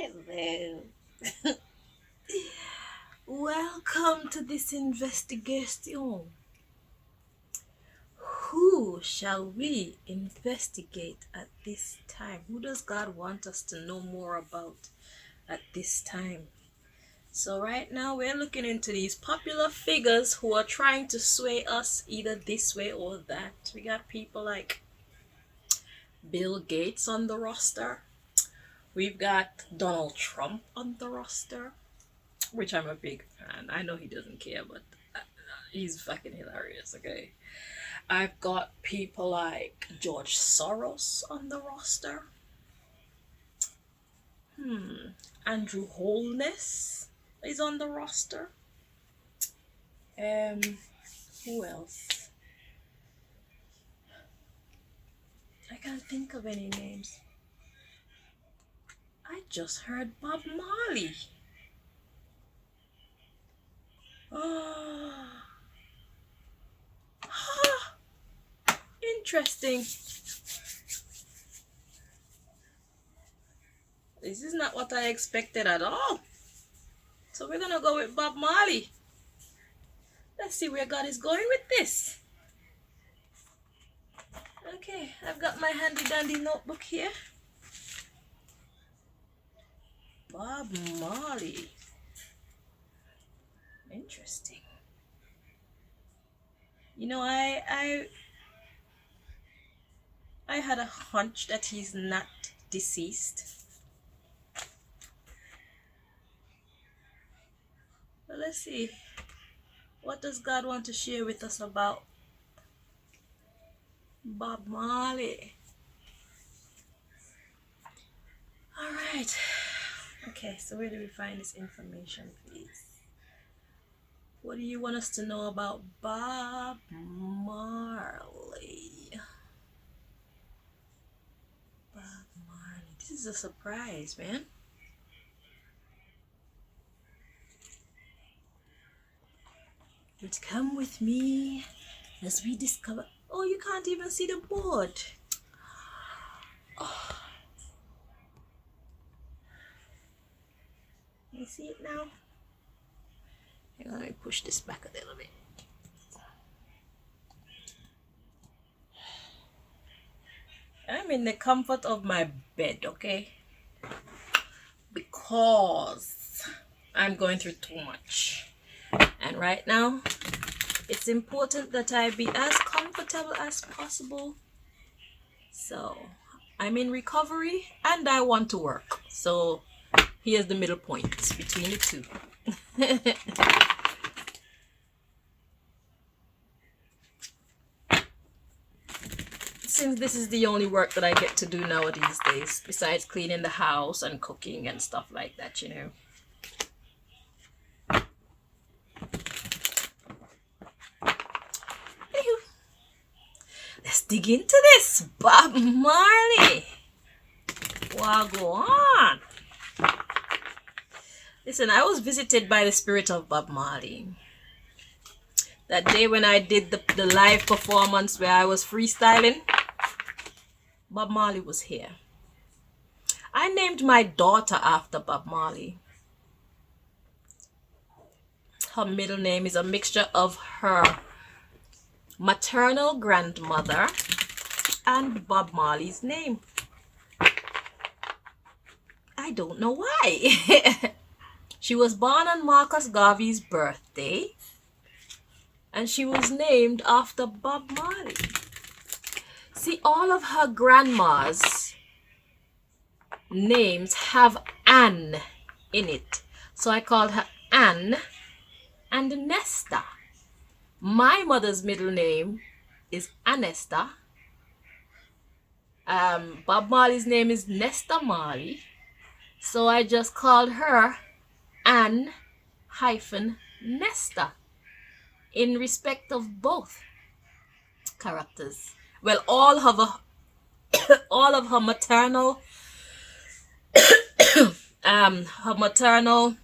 Hello. Welcome to this investigation. Who shall we investigate at this time? Who does God want us to know more about at this time? So, right now, we're looking into these popular figures who are trying to sway us either this way or that. We got people like Bill Gates on the roster, we've got Donald Trump on the roster, which I'm a big fan. I know he doesn't care, but he's fucking hilarious, okay? I've got people like George Soros on the roster. Andrew Holness is on the roster. Um, who else? I can't think of any names. I just heard Bob Marley. Oh, interesting. This is not what I expected at all. So we're gonna go with Bob Marley. Let's see where God is going with this. Okay, I've got my handy dandy notebook here. Bob Marley. Interesting. You know, I had a hunch that he's not deceased. But let's see. What does God want to share with us about Bob Marley? All right. Okay, so where do we find this information, please? What do you want us to know about Bob Marley? Bob Marley. This is a surprise, man. But come with me as we discover. Oh, you can't even see the board. Oh, you see it now? Hang on, let me push this back a little bit. I'm in the comfort of my bed, okay? Because I'm going through too much. And right now, it's important that I be as comfortable as possible. So, I'm in recovery and I want to work. So, here's the middle point between the two. Since this is the only work that I get to do now these days, besides cleaning the house and cooking and stuff like that, you know. Let's dig into this. Bob Marley. What go on? Listen, I was visited by the spirit of Bob Marley. That day when I did the live performance where I was freestyling, Bob Marley was here. I named my daughter after Bob Marley. Her middle name is a mixture of her maternal grandmother and Bob Marley's name. I don't know why. She was born on Marcus Garvey's birthday, and she was named after Bob Marley. See, all of her grandma's names have Anne in it. So I called her Anne and Nesta. My mother's middle name is Anesta. Bob Marley's name is Nesta Marley. So I just called her Anne hyphen Nesta in respect of both characters. Well, all of her maternal her maternal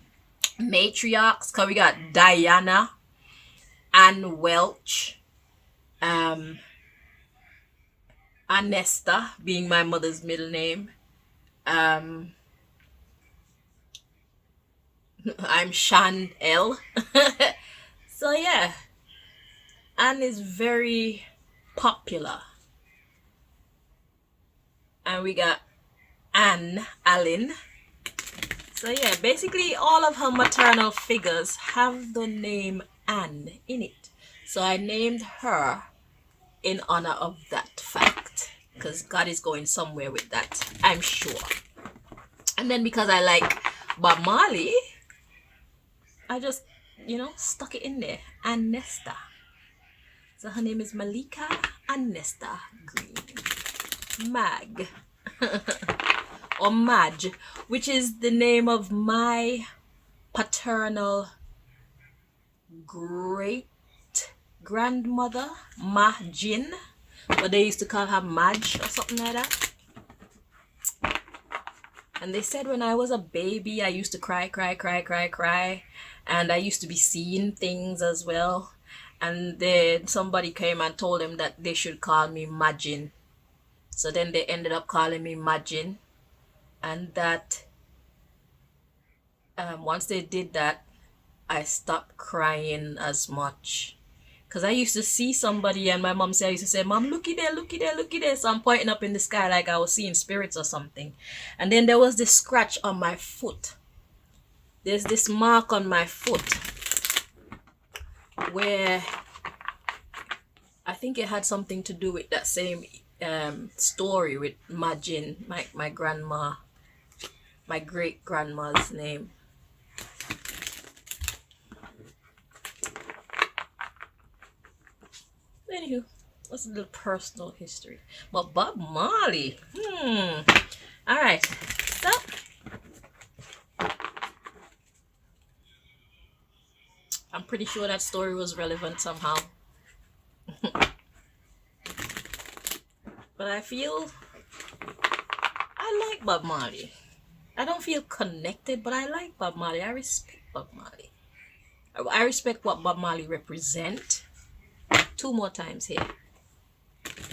matriarchs, cause we got Diana, Anne Welch, Anesta being my mother's middle name, I'm Shan L. So yeah, Anne is very popular. And we got Anne Allen. So yeah, basically all of her maternal figures have the name Anne in it. So I named her in honor of that fact. Because God is going somewhere with that, I'm sure. And then because I like Bob Marley, I just, stuck it in there. Ann Nesta. So her name is Malika Annesta Green. Mag. Or Madge, which is the name of my paternal great grandmother, Mahjin. But they used to call her Madge or something like that. And they said when I was a baby, I used to cry, cry, cry, cry, cry. And I used to be seeing things as well. And then somebody came and told them that they should call me Majin. So then they ended up calling me Majin. And that, once they did that, I stopped crying as much. Because I used to see somebody and my mom said, I used to say, Mom, looky there, looky there, looky there. So I'm pointing up in the sky like I was seeing spirits or something. And then there was this scratch on my foot. There's this mark on my foot where I think it had something to do with that same story with Majin, my grandma, my great grandma's name. Anywho, that's a little personal history. But Bob Marley, all right, so I'm pretty sure that story was relevant somehow. But I feel I like Bob Marley. I don't feel connected, but I like Bob Marley. I respect Bob Marley. I respect what Bob Marley represent. 2 more times here.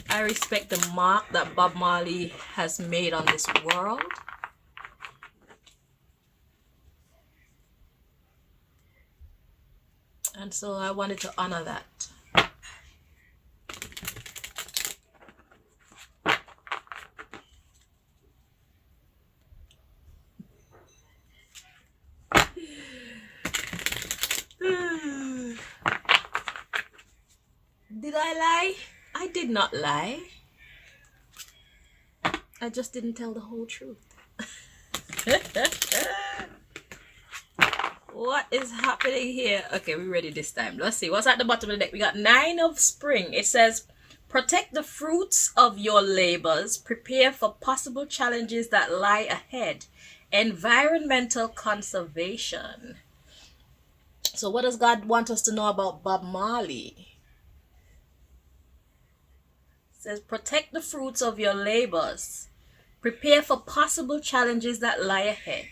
I respect the mark that Bob Marley has made on this world. And so I wanted to honor that. Did I lie? I did not lie. I just didn't tell the whole truth. What is happening here? Okay, we're ready this time. Let's see. What's at the bottom of the deck? We got 9 of spring. It says, protect the fruits of your labors. Prepare for possible challenges that lie ahead. Environmental conservation. So what does God want us to know about Bob Marley? It says, protect the fruits of your labors. Prepare for possible challenges that lie ahead.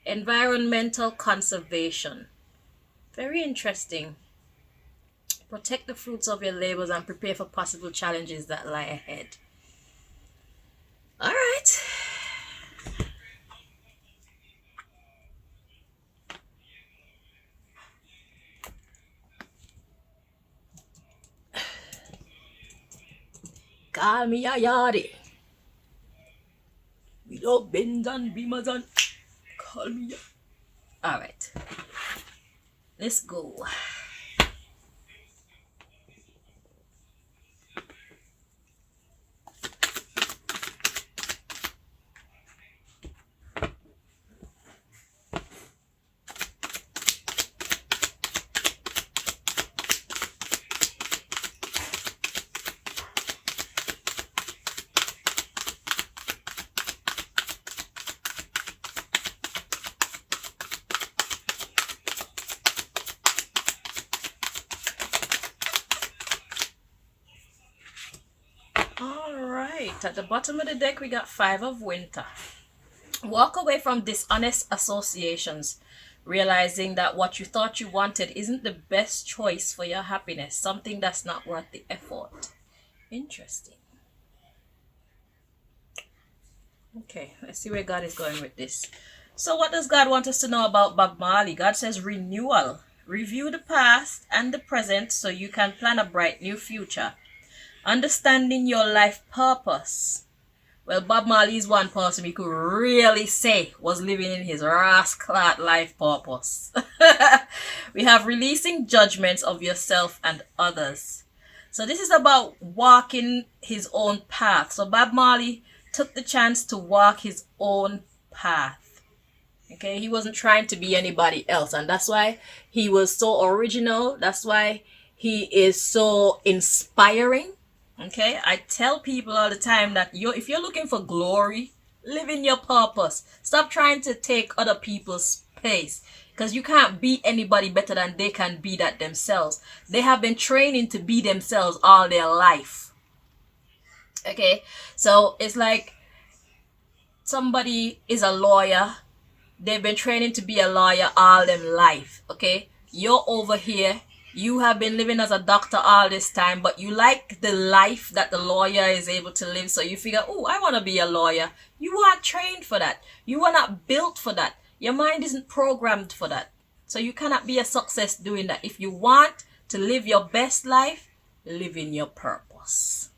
Environmental conservation. Very interesting. Protect the fruits of your labors and prepare for possible challenges that lie ahead. All right. Call me a yardie. Without bends and beamers on. Call me a... All right. Let's go. At the bottom of the deck, we got 5 of winter. Walk away from dishonest associations, realizing that what you thought you wanted isn't the best choice for your happiness, something that's not worth the effort. Interesting. Okay, let's see where God is going with this. So what does God want us to know about Bob Marley? God says renewal. Review the past and the present so you can plan a bright new future. Understanding your life purpose. Well, Bob Marley is one person we could really say was living in his rascal life purpose. We have releasing judgments of yourself and others. So this is about walking his own path. So Bob Marley took the chance to walk his own path. Okay, he wasn't trying to be anybody else, and that's why he was so original. That's why he is so inspiring. Okay, I tell people all the time that if you're looking for glory, live in your purpose. Stop trying to take other people's place, because you can't be anybody better than they can be that themselves. They have been training to be themselves all their life. Okay, so it's like somebody is a lawyer. They've been training to be a lawyer all their life. Okay, you're over here. You have been living as a doctor all this time, but you like the life that the lawyer is able to live. So you figure, oh, I want to be a lawyer. You are trained for that. You are not built for that. Your mind isn't programmed for that. So you cannot be a success doing that. If you want to live your best life, live in your purpose.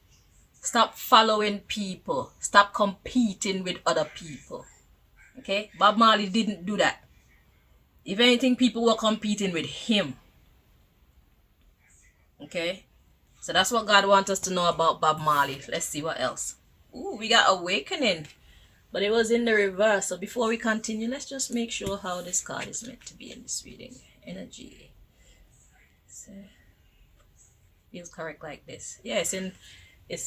Stop following people. Stop competing with other people. Okay? Bob Marley didn't do that. If anything, people were competing with him. Okay, so that's what God wants us to know about Bob Marley. Let's see what else. Ooh, we got awakening, but it was in the reverse. So before we continue, let's just make sure how this card is meant to be in this reading. Energy. So, feels correct like this. Yeah, it's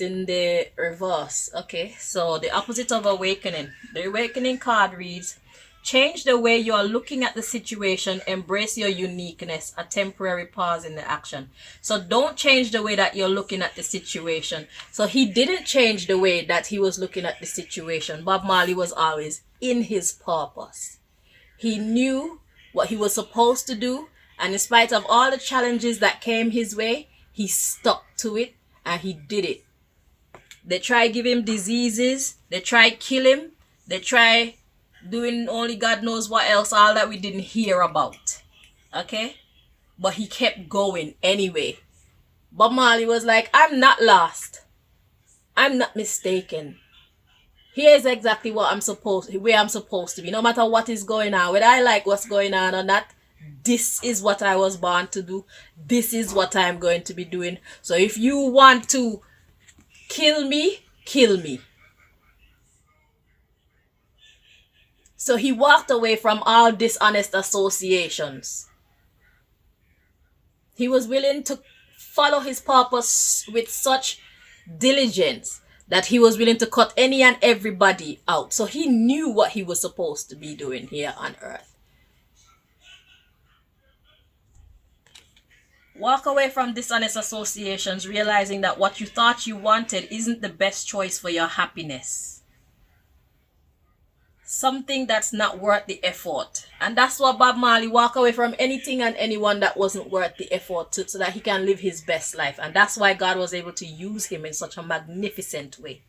in the reverse. Okay, so the opposite of awakening. The awakening card reads, change the way you are looking at the situation. Embrace your uniqueness. A temporary pause in the action. So don't change the way that you're looking at the situation. So he didn't change the way that he was looking at the situation. Bob Marley was always in his purpose. He knew what he was supposed to do. And in spite of all the challenges that came his way, he stuck to it and he did it. They try give him diseases. They try kill him. They try doing only God knows what else, all that we didn't hear about. Okay? But he kept going anyway. Bob Marley was like, I'm not lost. I'm not mistaken. Here's exactly where I'm supposed to be. No matter what is going on, whether I like what's going on or not, this is what I was born to do. This is what I'm going to be doing. So if you want to kill me, kill me. So he walked away from all dishonest associations. He was willing to follow his purpose with such diligence that he was willing to cut any and everybody out. So he knew what he was supposed to be doing here on earth. Walk away from dishonest associations, realizing that what you thought you wanted isn't the best choice for your happiness. Something that's not worth the effort. And that's what Bob Marley walked away from anything and anyone that wasn't worth the effort so that he can live his best life. And that's why God was able to use him in such a magnificent way.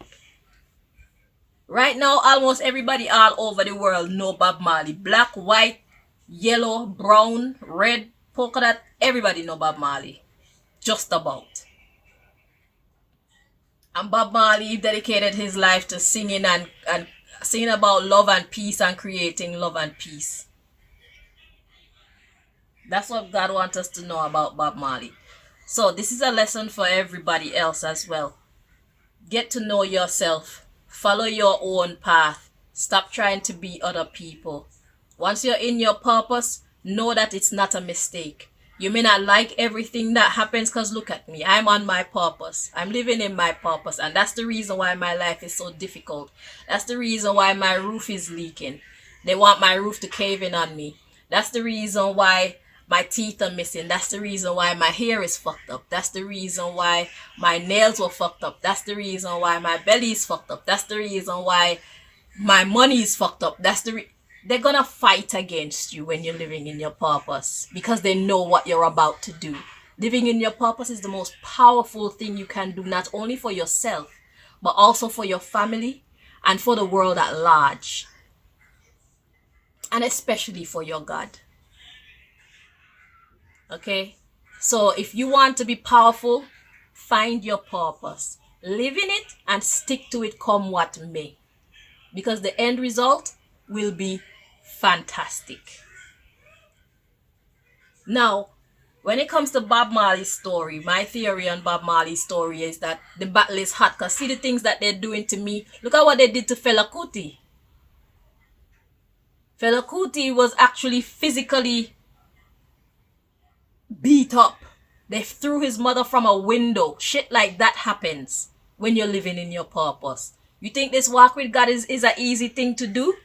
Right now, almost everybody all over the world know Bob Marley. Black, white, yellow, brown, red, polka dot. Everybody know Bob Marley. Just about. And Bob Marley dedicated his life to singing and singing about love and peace and creating love and peace. That's what God wants us to know about Bob Marley. So this is a lesson for everybody else as well. Get to know yourself. Follow your own path. Stop trying to be other people. Once you're in your purpose, know that it's not a mistake. You may not like everything that happens because look at me. I'm on my purpose. I'm living in my purpose. And that's the reason why my life is so difficult. That's the reason why my roof is leaking. They want my roof to cave in on me. That's the reason why my teeth are missing. That's the reason why my hair is fucked up. That's the reason why my nails were fucked up. That's the reason why my belly is fucked up. That's the reason why my money is fucked up. They're gonna fight against you when you're living in your purpose because they know what you're about to do. Living in your purpose is the most powerful thing you can do, not only for yourself, but also for your family and for the world at large. and especially for your God. Okay? So if you want to be powerful, find your purpose. Live in it and stick to it come what may. Because the end result will be fantastic. Now, when it comes to Bob Marley's story, my theory on Bob Marley's story is that the battle is hot. Because see the things that they're doing to me. Look at what they did to Fela Kuti. Fela Kuti was actually physically beat up. They threw his mother from a window. Shit like that happens when you're living in your purpose. You think this walk with God is an easy thing to do?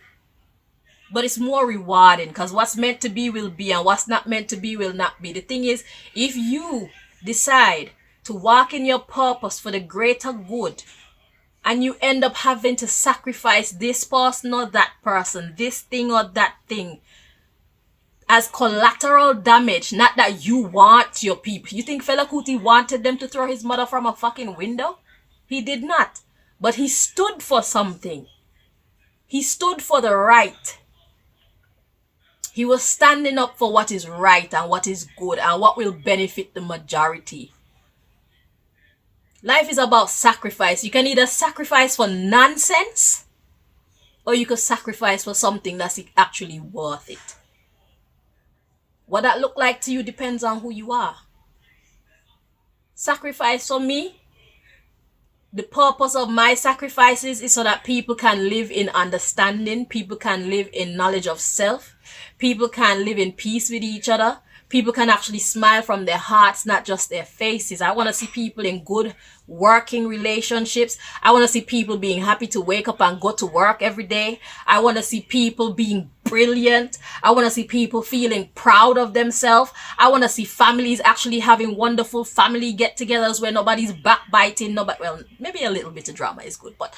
But it's more rewarding, because what's meant to be will be, and what's not meant to be will not be. The thing is, if you decide to walk in your purpose for the greater good, and you end up having to sacrifice this person or that person, this thing or that thing, as collateral damage, not that you want your people. You think Fela Kuti wanted them to throw his mother from a fucking window? He did not. But he stood for something. He stood for the right. He was standing up for what is right and what is good and what will benefit the majority. Life is about sacrifice. You can either sacrifice for nonsense, or you could sacrifice for something that's actually worth it. What that look like to you depends on who you are. Sacrifice for me, the purpose of my sacrifices is so that people can live in understanding, people can live in knowledge of self, people can live in peace with each other, people can actually smile from their hearts, not just their faces. I want to see people in good working relationships. I want to see people being happy to wake up and go to work every day. I want to see people being brilliant. I want to see people feeling proud of themselves. I want to see families actually having wonderful family get-togethers where nobody's backbiting. Well, maybe a little bit of drama is good, but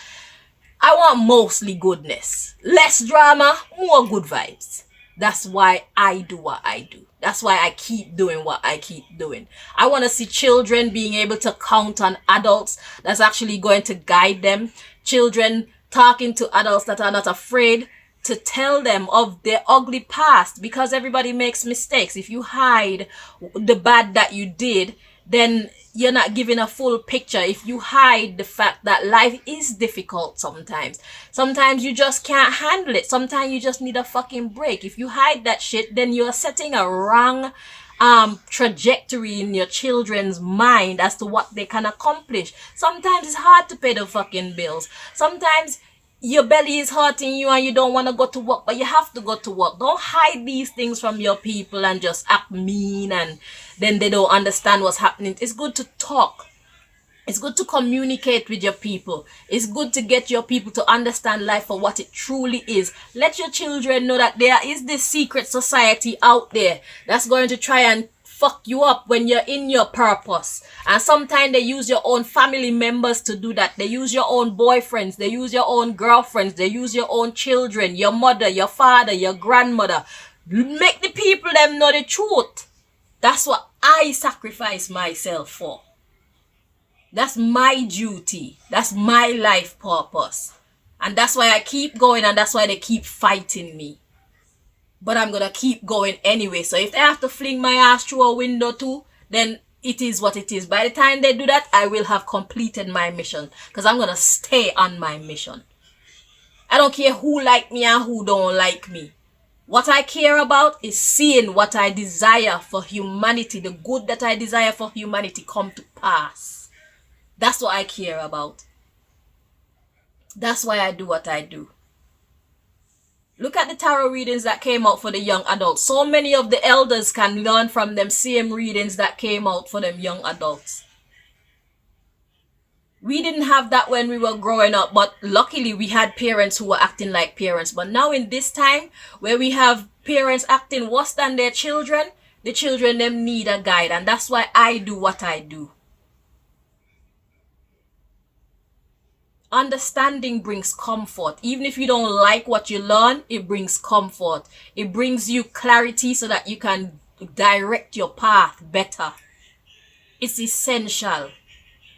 I want mostly goodness. Less drama, more good vibes. That's why I do what I do. That's why I keep doing what I keep doing. I want to see children being able to count on adults that's actually going to guide them. Children talking to adults that are not afraid to tell them of their ugly past, because everybody makes mistakes. If you hide the bad that you did, then you're not giving a full picture. If you hide the fact that life is difficult sometimes you just can't handle it. Sometimes you just need a fucking break. If you hide that shit, then you're setting a wrong trajectory in your children's mind as to what they can accomplish. Sometimes it's hard to pay the fucking bills. Sometimes your belly is hurting you and you don't want to go to work, but you have to go to work. Don't hide these things from your people and just act mean and then they don't understand what's happening. It's good to talk. It's good to communicate with your people. It's good to get your people to understand life for what it truly is. Let your children know that there is this secret society out there that's going to try and fuck you up when you're in your purpose. And sometimes they use your own family members to do that. They use your own boyfriends. They use your own girlfriends. They use your own children, your mother, your father, your grandmother. Make the people them know the truth. That's what I sacrifice myself for. That's my duty. That's my life purpose. And that's why I keep going, and that's why they keep fighting me. But I'm going to keep going anyway. So if they have to fling my ass through a window too, then it is what it is. By the time they do that, I will have completed my mission. Because I'm going to stay on my mission. I don't care who like me and who don't like me. What I care about is seeing what I desire for humanity, the good that I desire for humanity come to pass. That's what I care about. That's why I do what I do. Look at the tarot readings that came out for the young adults. So many of the elders can learn from them same readings that came out for them young adults. We didn't have that when we were growing up, but luckily we had parents who were acting like parents. But now in this time, where we have parents acting worse than their children, the children them need a guide. And that's why I do what I do. Understanding brings comfort. Even if you don't like what you learn, it brings comfort. It brings you clarity so that you can direct your path better. It's essential.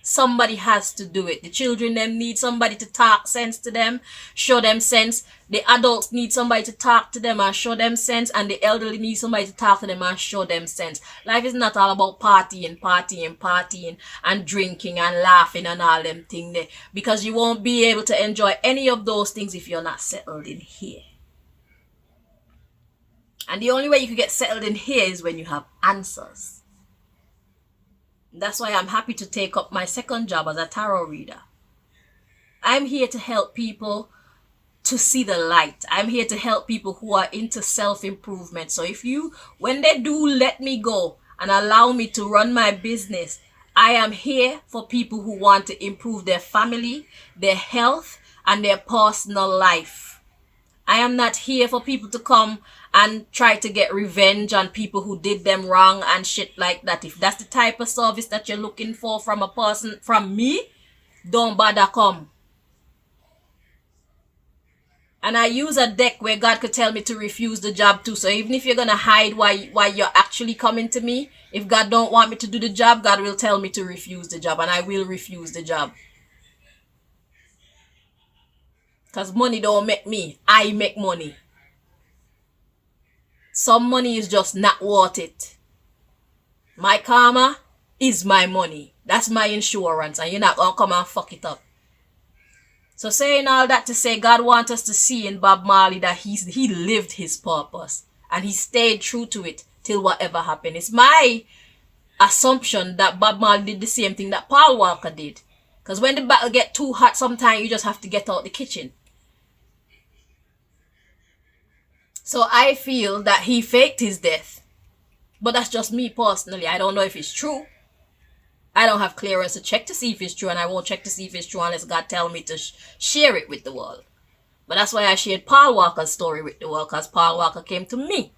Somebody has to do it. The children them need somebody to talk sense to them, show them sense. The adults need somebody to talk to them and show them sense, and the elderly need somebody to talk to them and show them sense. Life is not all about partying and drinking and laughing and all them things there, because you won't be able to enjoy any of those things if you're not settled in here. And the only way you can get settled in here is when you have answers. That's why I'm happy to take up my second job as a tarot reader. I'm here to help people to see the light. I'm here to help people who are into self-improvement. So when they do let me go and allow me to run my business, I am here for people who want to improve their family, their health, and their personal life. I am not here for people to come and try to get revenge on people who did them wrong and shit like that. If that's the type of service that you're looking for from a person, from me, don't bother come. And I use a deck where God could tell me to refuse the job too. So even if you're going to hide why you're actually coming to me, if God don't want me to do the job, God will tell me to refuse the job, and I will refuse the job. Because money don't make me. I make money. Some money is just not worth it. My karma is my money. That's my insurance, and you're not going to come and fuck it up. So saying all that to say, God wants us to see in Bob Marley that he lived his purpose and he stayed true to it till whatever happened. It's my assumption that Bob Marley did the same thing that Paul Walker did. Because when the battle get too hot, sometimes you just have to get out the kitchen. So I feel that he faked his death. But that's just me personally. I don't know if it's true. I don't have clearance to check to see if it's true, and I won't check to see if it's true unless God tell me to share it with the world. But that's why I shared Paul Walker's story with the world, because Paul Walker came to me.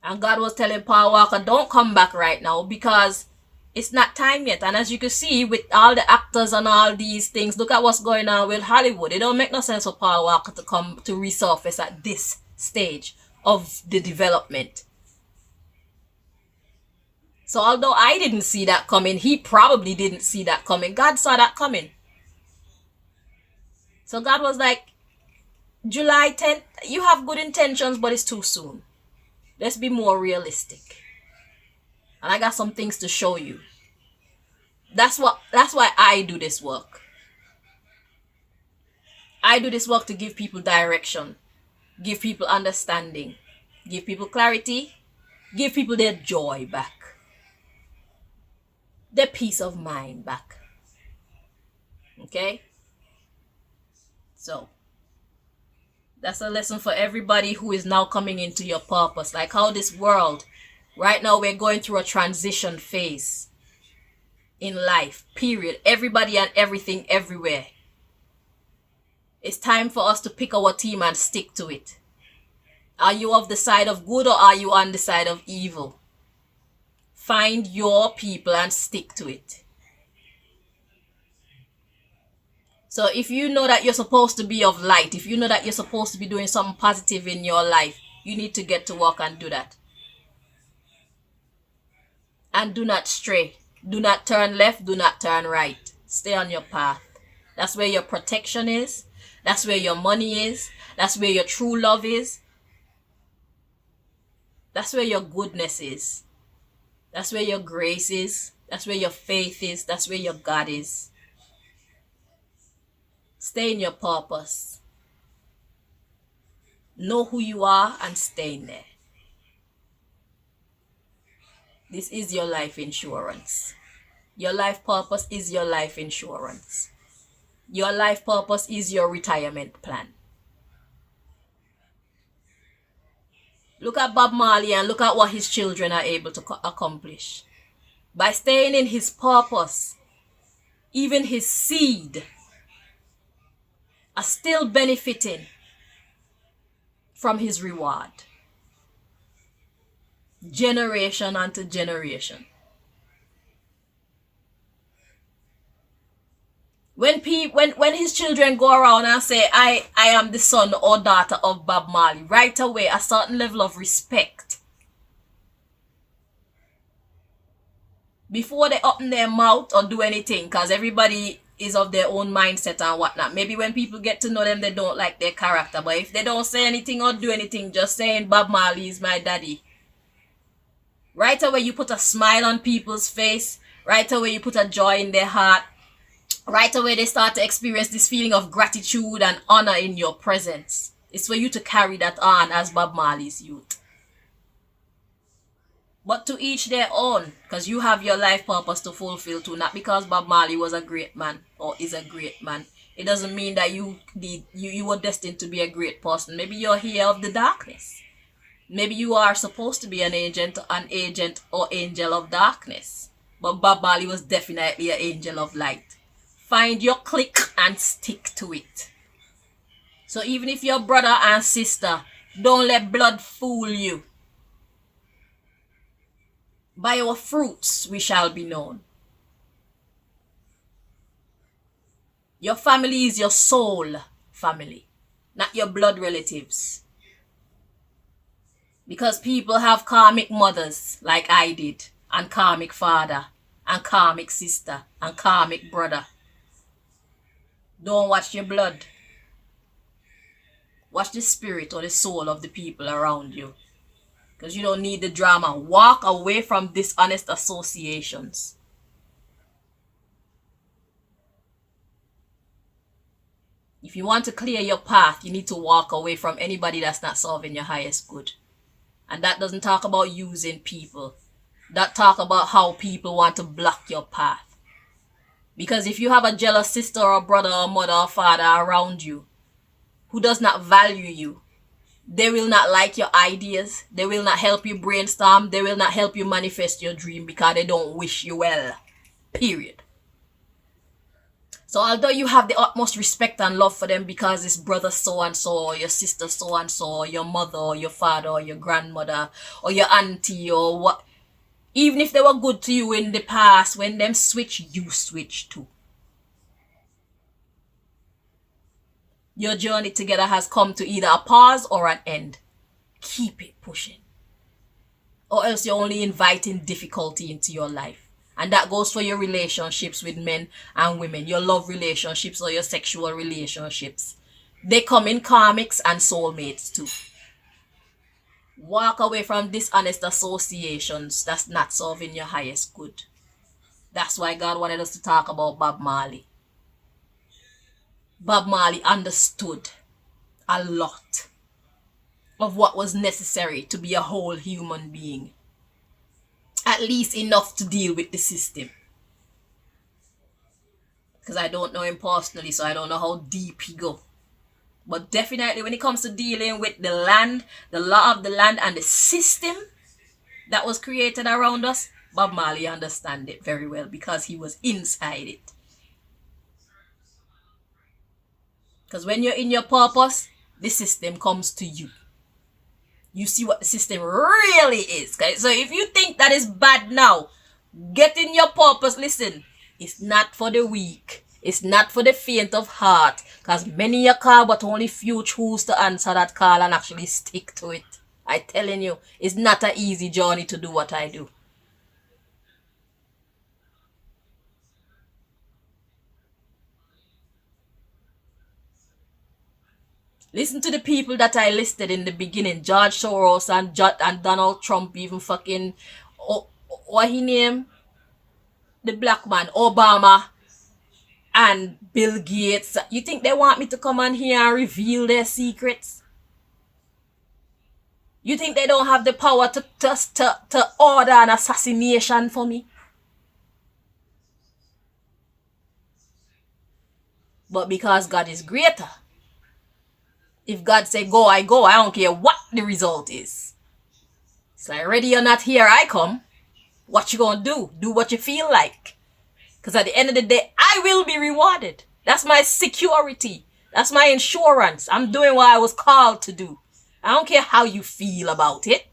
And God was telling Paul Walker, don't come back right now because it's not time yet. And as you can see with all the actors and all these things, look at what's going on with Hollywood. It don't make no sense for Paul Walker to come to resurface at this stage of the development. So although I didn't see that coming, he probably didn't see that coming. God saw that coming. So God was like, July 10th, you have good intentions, but it's too soon. Let's be more realistic. And I got some things to show you. That's why I do this work. I do this work to give people direction, give people understanding, give people clarity, give people their joy back, their peace of mind back. Okay? So, that's a lesson for everybody who is now coming into your purpose. Like how this world, right now we're going through a transition phase in life, period. Everybody and everything everywhere. It's time for us to pick our team and stick to it. Are you of the side of good or are you on the side of evil? Find your people and stick to it. So if you know that you're supposed to be of light, if you know that you're supposed to be doing something positive in your life, you need to get to work and do that. And do not stray. Do not turn left. Do not turn right. Stay on your path. That's where your protection is. That's where your money is. That's where your true love is. That's where your goodness is. That's where your grace is. That's where your faith is. That's where your God is. Stay in your purpose. Know who you are and stay in there. This is your life insurance. Your life purpose is your life insurance. Your life purpose is your retirement plan. Look at Bob Marley and look at what his children are able to accomplish. By staying in his purpose, even his seed are still benefiting from his reward. Generation unto generation. When his children go around and say, I am the son or daughter of Bob Marley, right away a certain level of respect before they open their mouth or do anything, because everybody is of their own mindset and whatnot. Maybe when people get to know them, they don't like their character. But if they don't say anything or do anything, just saying Bob Marley is my daddy, right away you put a smile on people's face. Right away you put a joy in their heart. Right away they start to experience this feeling of gratitude and honor in your presence. It's for you to carry that on as Bob Marley's youth. But to each their own, because you have your life purpose to fulfill too. Not because Bob Marley was a great man or is a great man, it doesn't mean that you were destined to be a great person. Maybe you're here of the darkness. Maybe you are supposed to be an agent or angel of darkness. But Bob Marley was definitely an angel of light. Find your clique and stick to it. So even if you're brother and sister, don't let blood fool you. By our fruits we shall be known. Your family is your soul family, not your blood relatives. Because people have karmic mothers like I did, and karmic father, and karmic sister, and karmic brother. Don't watch your blood. Watch the spirit or the soul of the people around you. Because you don't need the drama. Walk away from dishonest associations. If you want to clear your path, you need to walk away from anybody that's not serving your highest good. And that doesn't talk about using people. That talk about how people want to block your path. Because if you have a jealous sister or brother or mother or father around you who does not value you, they will not like your ideas. They will not help you brainstorm. They will not help you manifest your dream because they don't wish you well. Period. So although you have the utmost respect and love for them because it's brother so-and-so, or your sister so-and-so, or your mother, or your father, or your grandmother, or your auntie, or what, even if they were good to you in the past, when them switch, you switch too. Your journey together has come to either a pause or an end. Keep it pushing. Or else you're only inviting difficulty into your life. And that goes for your relationships with men and women. Your love relationships or your sexual relationships. They come in karmics and soulmates too. Walk away from dishonest associations that's not serving your highest good. That's why God wanted us to talk about Bob Marley. Bob Marley understood a lot of what was necessary to be a whole human being. At least enough to deal with the system. Because I don't know him personally, so I don't know how deep he go. But definitely when it comes to dealing with the land, the law of the land and the system that was created around us, Bob Marley understand it very well because he was inside it. Because when you're in your purpose, the system comes to you. You see what the system really is. Okay? So if you think that is bad now, get in your purpose. Listen, it's not for the weak. It's not for the faint of heart. Because many a call, but only few choose to answer that call and actually stick to it. I'm telling you, it's not an easy journey to do what I do. Listen to the people that I listed in the beginning. George Soros and Donald Trump, even fucking, what he named? The black man, Obama, and Bill Gates. You think they want me to come on here and reveal their secrets? You think they don't have the power to order an assassination for me? But because God is greater, if God say go, I go. I don't care what the result is. It's like, ready or not, here I come. What you gonna do? Do what you feel like. Because at the end of the day, I will be rewarded. That's my security. That's my insurance. I'm doing what I was called to do. I don't care how you feel about it.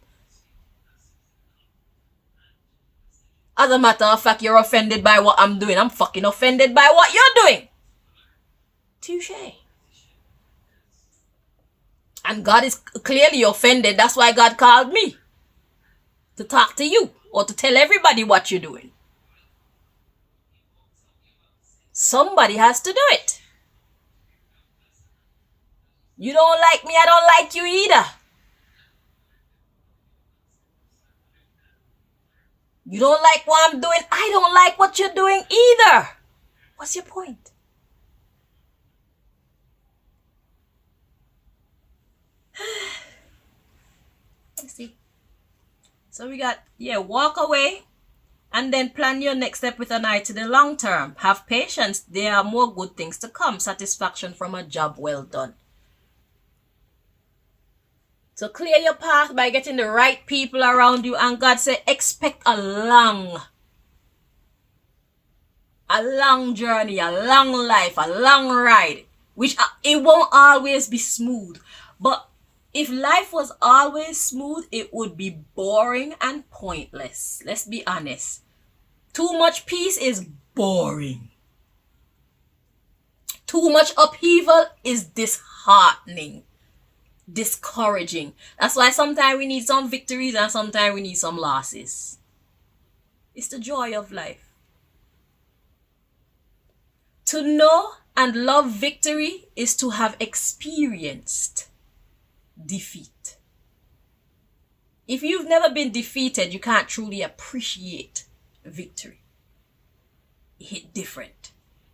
As a matter of fact, you're offended by what I'm doing. I'm fucking offended by what you're doing. Touche. And God is clearly offended. That's why God called me. To talk to you. Or to tell everybody what you're doing. Somebody has to do it. You don't like me, I don't like you either. You don't like what I'm doing, I don't like what you're doing either. What's your point? You see? So we got, walk away and then plan your next step with an eye to the long term. Have patience. There are more good things to come. Satisfaction from a job well done. So clear your path by getting the right people around you. And God said, expect a long journey, a long life, a long ride. Which it won't always be smooth. But if life was always smooth, it would be boring and pointless. Let's be honest. Too much peace is boring. Too much upheaval is disheartening, discouraging. That's why sometimes we need some victories and sometimes we need some losses. It's the joy of life. To know and love victory is to have experienced defeat. If you've never been defeated, you can't truly appreciate victory. It hit different.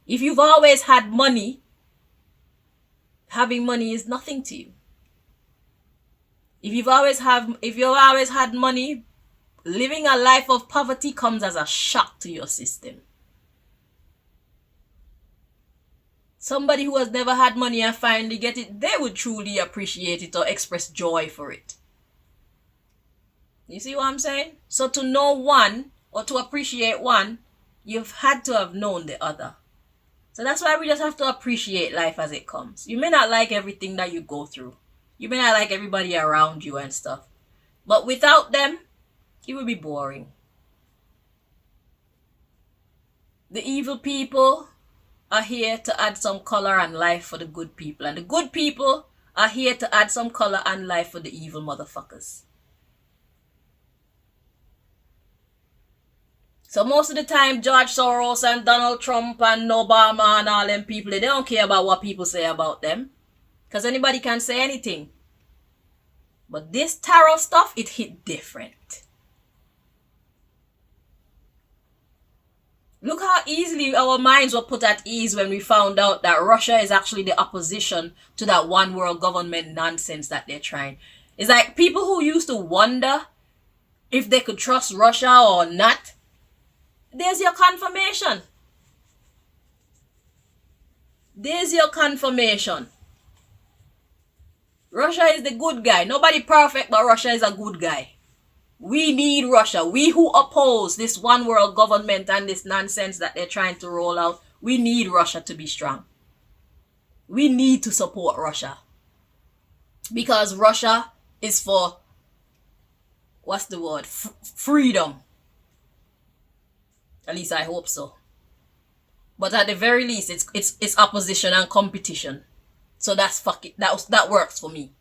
If you've always had money, having money is nothing to you. If you've always had money, living a life of poverty comes as a shock to your system. Somebody who has never had money and finally get it, they would truly appreciate it or express joy for it. You see what I'm saying? So to know one or to appreciate one, you've had to have known the other. So that's why we just have to appreciate life as it comes. You may not like everything that you go through. You may not like everybody around you and stuff. But without them, it would be boring. The evil people are here to add some color and life for the good people. And the good people are here to add some color and life for the evil motherfuckers. So most of the time, George Soros and Donald Trump and Obama and all them people, they don't care about what people say about them. Because anybody can say anything. But this tarot stuff, it hit different. Look how easily our minds were put at ease when we found out that Russia is actually the opposition to that one world government nonsense that they're trying. It's like people who used to wonder if they could trust Russia or not. There's your confirmation. There's your confirmation. Russia is the good guy. Nobody perfect, but Russia is a good guy. We need Russia. We who oppose this one world government and this nonsense that they're trying to roll out, we need Russia to be strong. We need to support Russia. Because Russia is for, what's the word? Freedom. At least I hope so. But at the very least, it's opposition and competition. So that's that works for me.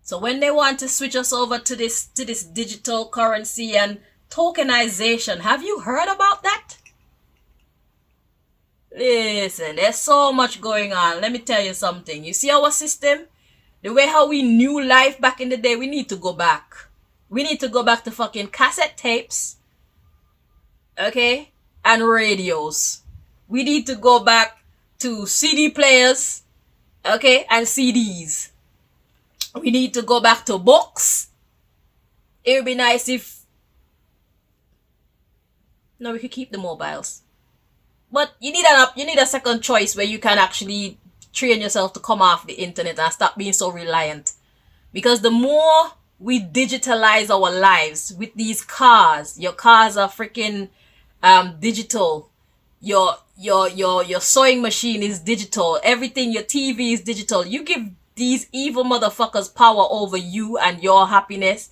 So when they want to switch us over to this digital currency and tokenization, have you heard about that? Listen, there's so much going on. Let me tell you something. You see our system? The way how we knew life back in the day, we need to go back. We need to go back to fucking cassette tapes. Okay? And radios. We need to go back to CD players. Okay? And CDs. We need to go back to books. It would be nice if... No, we could keep the mobiles. But you need a second choice where you can actually train yourself to come off the internet and stop being so reliant. Because the more we digitalize our lives with these cars, your cars are freaking digital. Your sewing machine is digital. Everything, your TV is digital. You give these evil motherfuckers power over you and your happiness.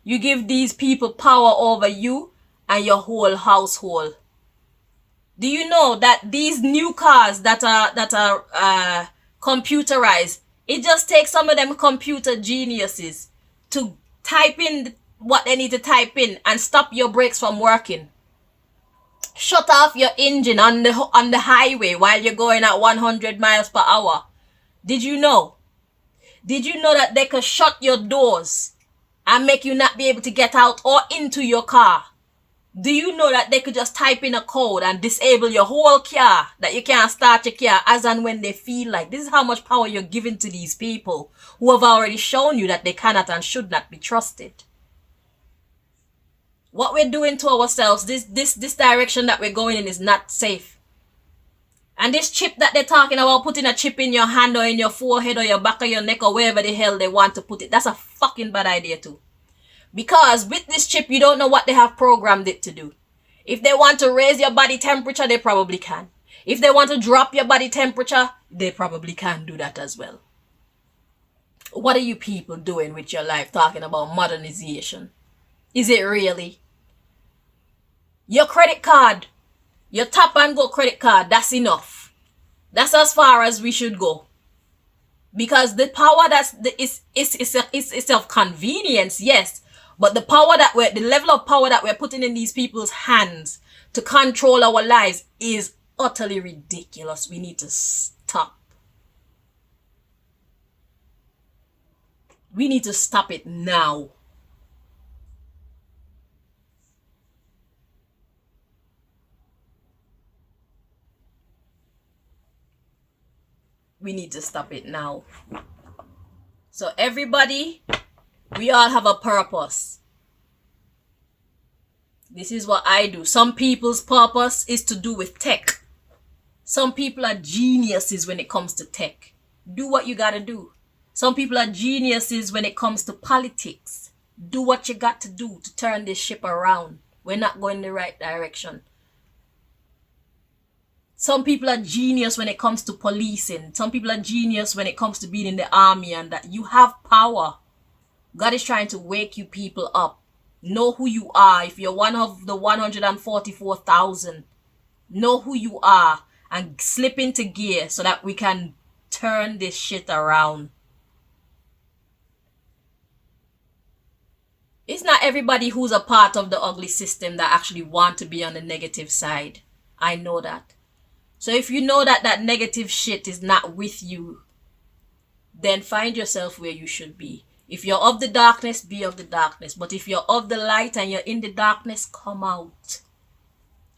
You give these people power over you and your whole household. Do you know that these new cars that are computerized, it just takes some of them computer geniuses to type in what they need to type in and stop your brakes from working. shut off your engine on the highway while you're going at 100 miles per hour. Did you know? Did you know that they could shut your doors and make you not be able to get out or into your car? Do you know that they could just type in a code and disable your whole car, that you can't start your car as and when they feel like? This is how much power you're giving to these people who have already shown you that they cannot and should not be trusted. What we're doing to ourselves, this direction that we're going in is not safe. And this chip that they're talking about, putting a chip in your hand or in your forehead or your back of your neck or wherever the hell they want to put it, that's a fucking bad idea too. Because with this chip, you don't know what they have programmed it to do. If they want to raise your body temperature, they probably can. If they want to drop your body temperature, they probably can do that as well. What are you people doing with your life talking about modernization? Is it really? Your credit card, your tap and go credit card, that's enough. That's as far as we should go. Because the power is of convenience, yes. But the level of power that we're putting in these people's hands to control our lives is utterly ridiculous. We need to stop. We need to stop it now. We need to stop it now. So everybody, we all have a purpose. This is what I do. Some people's purpose is to do with tech. Some people are geniuses when it comes to tech. Do what you gotta do. Some people are geniuses when it comes to politics. Do what you got to do to turn this ship around. We're not going the right direction. Some people are genius when it comes to policing. Some people are genius when it comes to being in the army, and that you have power. God is trying to wake you people up. Know who you are. If you're one of the 144,000, know who you are and slip into gear so that we can turn this shit around. It's not everybody who's a part of the ugly system that actually want to be on the negative side. I know that. So if you know that that negative shit is not with you, then find yourself where you should be. If you're of the darkness, be of the darkness. But if you're of the light and you're in the darkness, come out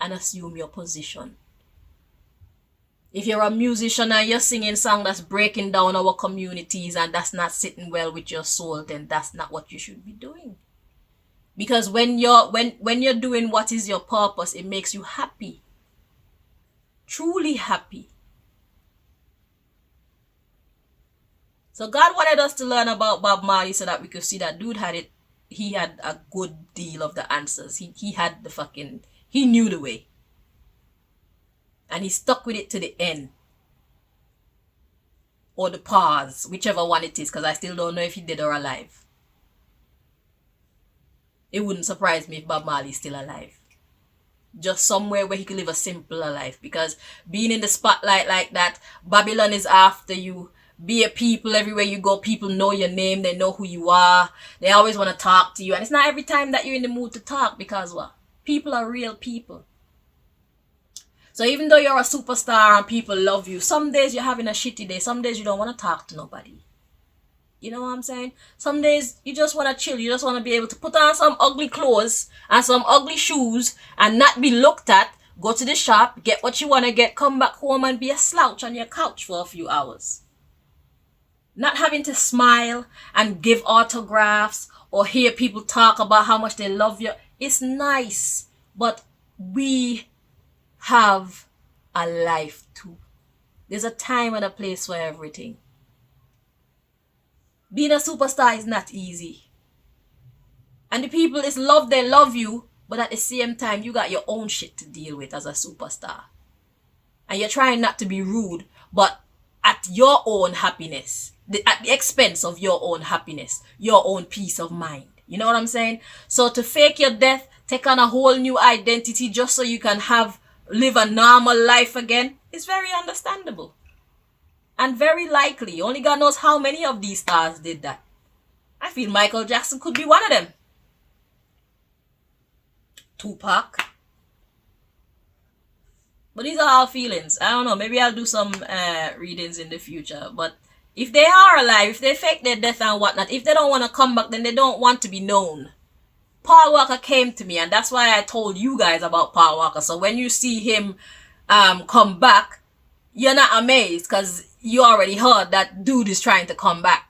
and assume your position. If you're a musician and you're singing songs that's breaking down our communities and that's not sitting well with your soul, then that's not what you should be doing. Because when you're doing what is your purpose, it makes you happy. Truly happy. So God wanted us to learn about Bob Marley so that we could see that dude had it. He had a good deal of the answers. He had he knew the way. And he stuck with it to the end. Or the pause, whichever one it is, because I still don't know if he dead or alive. It wouldn't surprise me if Bob Marley is still alive. Just somewhere where he could live a simpler life. Because being in the spotlight like that, Babylon is after you. Be a people everywhere you go. People know your name. They know who you are. They always want to talk to you. And it's not every time that you're in the mood to talk, because what? People are real people. So even though you're a superstar and people love you, some days you're having a shitty day. Some days you don't want to talk to nobody. You know what I'm saying? Some days you just want to chill. You just want to be able to put on some ugly clothes and some ugly shoes and not be looked at. Go to the shop, get what you want to get, come back home and be a slouch on your couch for a few hours. Not having to smile and give autographs or hear people talk about how much they love you. It's nice, but we have a life too. There's a time and a place for everything. Being a superstar is not easy. And the people is love, they love you, but at the same time, you got your own shit to deal with as a superstar. And you're trying not to be rude, but at your own happiness, at the expense of your own happiness, your own peace of mind. You know what I'm saying? So to fake your death, take on a whole new identity just so you can live a normal life again, is very understandable. And very likely, only God knows how many of these stars did that. I feel Michael Jackson could be one of them. Tupac. But these are all feelings. I don't know. Maybe I'll do some readings in the future. But if they are alive, if they fake their death and whatnot, if they don't want to come back, then they don't want to be known. Paul Walker came to me, and that's why I told you guys about Paul Walker. So when you see him come back, you're not amazed because you already heard that dude is trying to come back.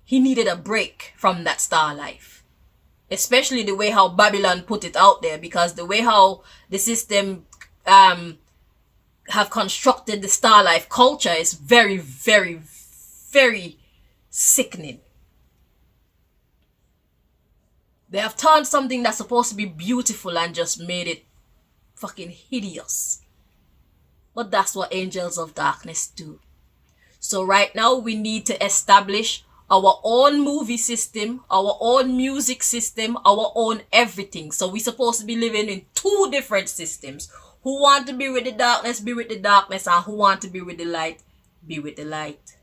He needed a break from that star life. Especially the way how Babylon put it out there, because the way how the system have constructed the star life culture is very, very, very sickening. They have turned something that's supposed to be beautiful and just made it fucking hideous. But that's what angels of darkness do. So right now we need to establish our own movie system, our own music system, our own everything. So we're supposed to be living in two different systems. Who want to be with the darkness, be with the darkness. And who want to be with the light, be with the light.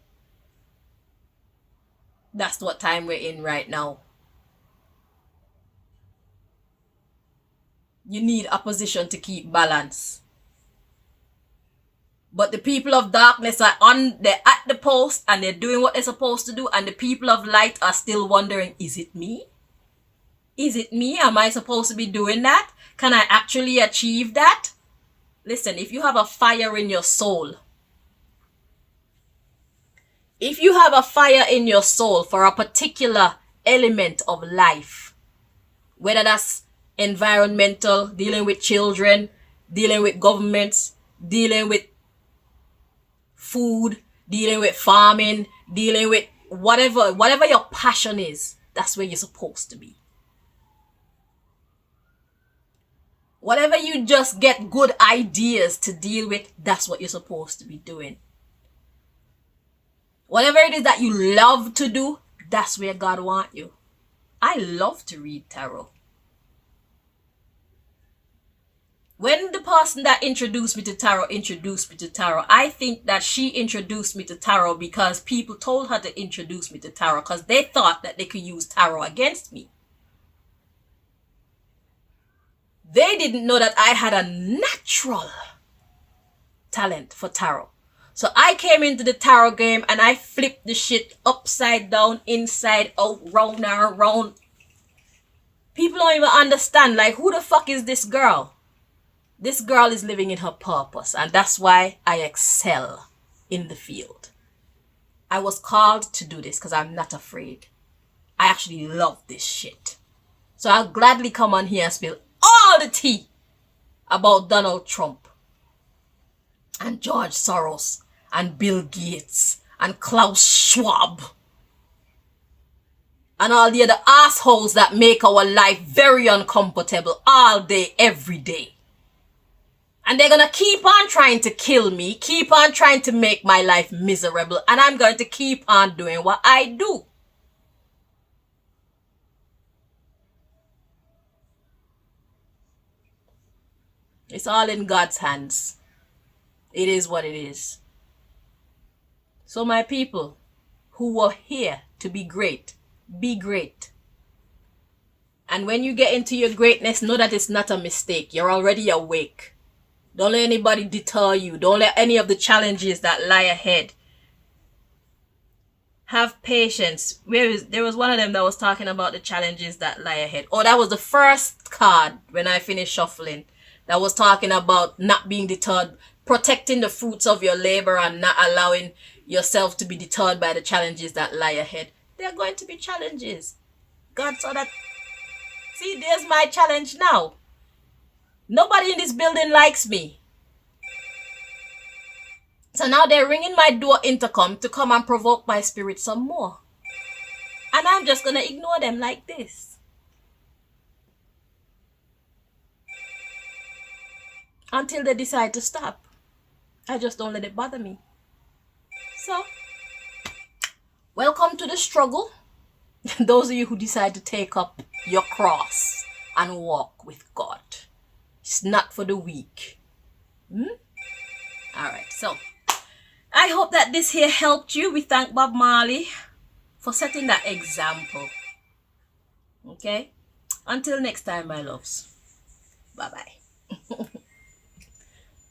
That's what time we're in right now. You need opposition to keep balance. But the people of darkness they're at the post and they're doing what they're supposed to do, and the people of light are still wondering, is it me? Is it me? Am I supposed to be doing that? Can I actually achieve that? Listen, if you have a fire in your soul, if you have a fire in your soul for a particular element of life, whether that's environmental, dealing with children, dealing with governments, dealing with food, dealing with farming, dealing with whatever your passion is, that's where you're supposed to be. Whatever you just get good ideas to deal with, that's what you're supposed to be doing. Whatever it is that you love to do, that's where God wants you. I love to read tarot. When the person that introduced me to tarot, I think that she introduced me to tarot because people told her to introduce me to tarot because they thought that they could use tarot against me. They didn't know that I had a natural talent for tarot. So I came into the tarot game and I flipped the shit upside down, inside out, round and around. People don't even understand, like, who the fuck is this girl? This girl is living in her purpose, and that's why I excel in the field. I was called to do this because I'm not afraid. I actually love this shit. So I'll gladly come on here and spill all the tea about Donald Trump and George Soros and Bill Gates and Klaus Schwab and all the other assholes that make our life very uncomfortable all day, every day. And they're gonna keep on trying to kill me, keep on trying to make my life miserable, and I'm going to keep on doing what I do. It's all in God's hands. It is what it is. So my people who were here to be great, be great. And when you get into your greatness, know that it's not a mistake. You're already awake. Don't let anybody deter you. Don't let any of the challenges that lie ahead. Have patience. There was one of them that was talking about the challenges that lie ahead. Oh, that was the first card when I finished shuffling. That was talking about not being deterred, protecting the fruits of your labor and not allowing yourself to be deterred by the challenges that lie ahead. There are going to be challenges. God saw that. See, there's my challenge now. Nobody in this building likes me. So now they're ringing my door intercom to come and provoke my spirit some more. And I'm just going to ignore them like this. Until they decide to stop. I just don't let it bother me. So, welcome to the struggle. Those of you who decide to take up your cross and walk with God. It's not for the weak. Alright, so I hope that this here helped you. We thank Bob Marley for setting that example. Okay? Until next time, my loves. Bye-bye.